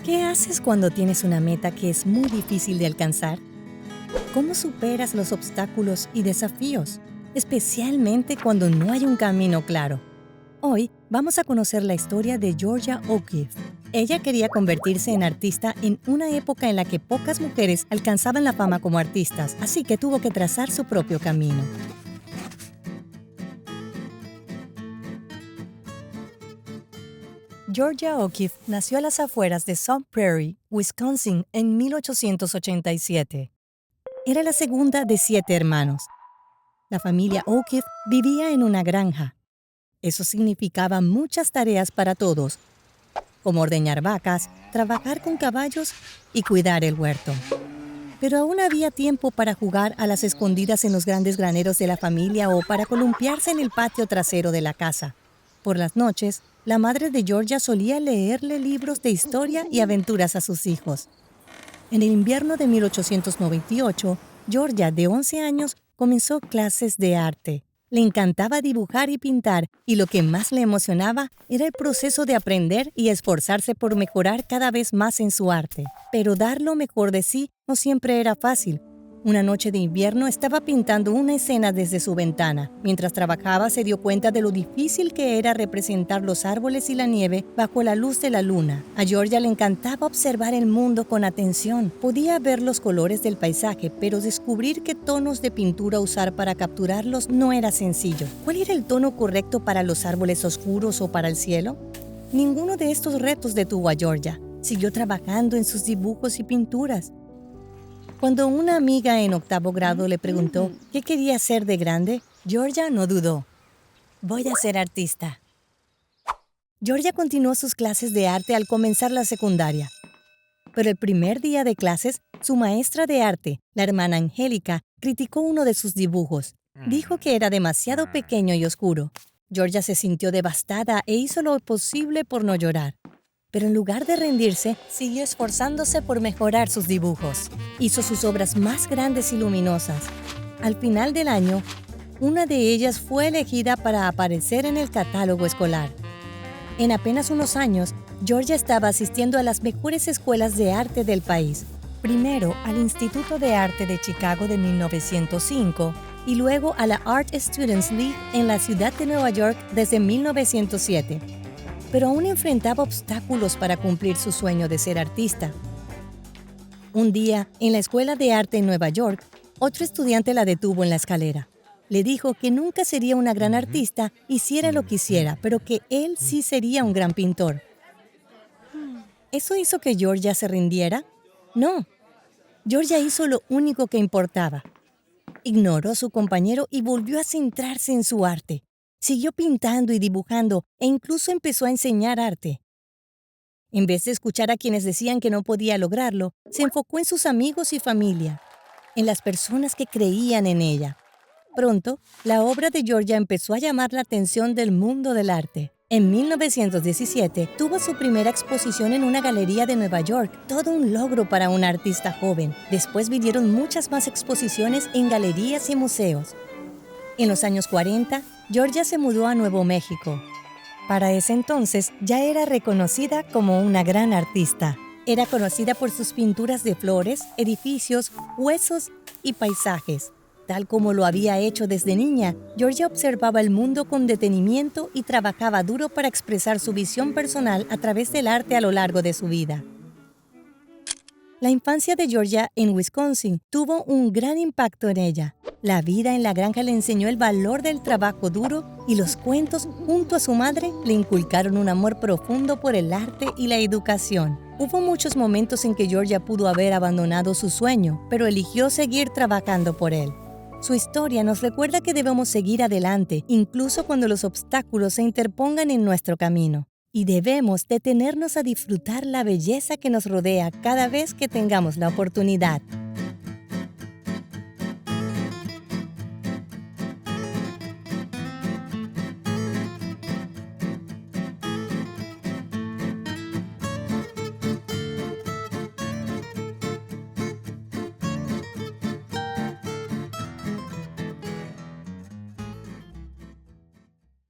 ¿Qué haces cuando tienes una meta que es muy difícil de alcanzar? ¿Cómo superas los obstáculos y desafíos, especialmente cuando no hay un camino claro? Hoy vamos a conocer la historia de Georgia O'Keeffe. Ella quería convertirse en artista en una época en la que pocas mujeres alcanzaban la fama como artistas, así que tuvo que trazar su propio camino. Georgia O'Keeffe nació a las afueras de Sun Prairie, Wisconsin, en 1887. Era la segunda de 7 hermanos. La familia O'Keeffe vivía en una granja. Eso significaba muchas tareas para todos, como ordeñar vacas, trabajar con caballos y cuidar el huerto. Pero aún había tiempo para jugar a las escondidas en los grandes graneros de la familia o para columpiarse en el patio trasero de la casa. Por las noches, la madre de Georgia solía leerle libros de historia y aventuras a sus hijos. En el invierno de 1898, Georgia, de 11 años, comenzó clases de arte. Le encantaba dibujar y pintar, y lo que más le emocionaba era el proceso de aprender y esforzarse por mejorar cada vez más en su arte. Pero dar lo mejor de sí no siempre era fácil. Una noche de invierno estaba pintando una escena desde su ventana. Mientras trabajaba, se dio cuenta de lo difícil que era representar los árboles y la nieve bajo la luz de la luna. A Georgia le encantaba observar el mundo con atención. Podía ver los colores del paisaje, pero descubrir qué tonos de pintura usar para capturarlos no era sencillo. ¿Cuál era el tono correcto para los árboles oscuros o para el cielo? Ninguno de estos retos detuvo a Georgia. Siguió trabajando en sus dibujos y pinturas. Cuando una amiga en 8º grado le preguntó qué quería hacer de grande, Georgia no dudó. «Voy a ser artista». Georgia continuó sus clases de arte al comenzar la secundaria. Pero el primer día de clases, su maestra de arte, la hermana Angélica, criticó uno de sus dibujos. Dijo que era demasiado pequeño y oscuro. Georgia se sintió devastada e hizo lo posible por no llorar. Pero en lugar de rendirse, siguió esforzándose por mejorar sus dibujos. Hizo sus obras más grandes y luminosas. Al final del año, una de ellas fue elegida para aparecer en el catálogo escolar. En apenas unos años, Georgia estaba asistiendo a las mejores escuelas de arte del país. Primero al Instituto de Arte de Chicago de 1905 y luego a la Art Students League en la ciudad de Nueva York desde 1907. Pero aún enfrentaba obstáculos para cumplir su sueño de ser artista. Un día, en la Escuela de Arte en Nueva York, otro estudiante la detuvo en la escalera. Le dijo que nunca sería una gran artista, hiciera lo que hiciera, pero que él sí sería un gran pintor. ¿Eso hizo que Georgia se rindiera? No. Georgia hizo lo único que importaba. Ignoró a su compañero y volvió a centrarse en su arte. Siguió pintando y dibujando e incluso empezó a enseñar arte. En vez de escuchar a quienes decían que no podía lograrlo, se enfocó en sus amigos y familia, en las personas que creían en ella. Pronto, la obra de Georgia empezó a llamar la atención del mundo del arte. En 1917, tuvo su primera exposición en una galería de Nueva York, todo un logro para una artista joven. Después vinieron muchas más exposiciones en galerías y museos. En los años 40, Georgia se mudó a Nuevo México. Para ese entonces, ya era reconocida como una gran artista. Era conocida por sus pinturas de flores, edificios, huesos y paisajes. Tal como lo había hecho desde niña, Georgia observaba el mundo con detenimiento y trabajaba duro para expresar su visión personal a través del arte a lo largo de su vida. La infancia de Georgia en Wisconsin tuvo un gran impacto en ella. La vida en la granja le enseñó el valor del trabajo duro y los cuentos, junto a su madre, le inculcaron un amor profundo por el arte y la educación. Hubo muchos momentos en que Georgia pudo haber abandonado su sueño, pero eligió seguir trabajando por él. Su historia nos recuerda que debemos seguir adelante, incluso cuando los obstáculos se interpongan en nuestro camino. Y debemos detenernos a disfrutar la belleza que nos rodea cada vez que tengamos la oportunidad.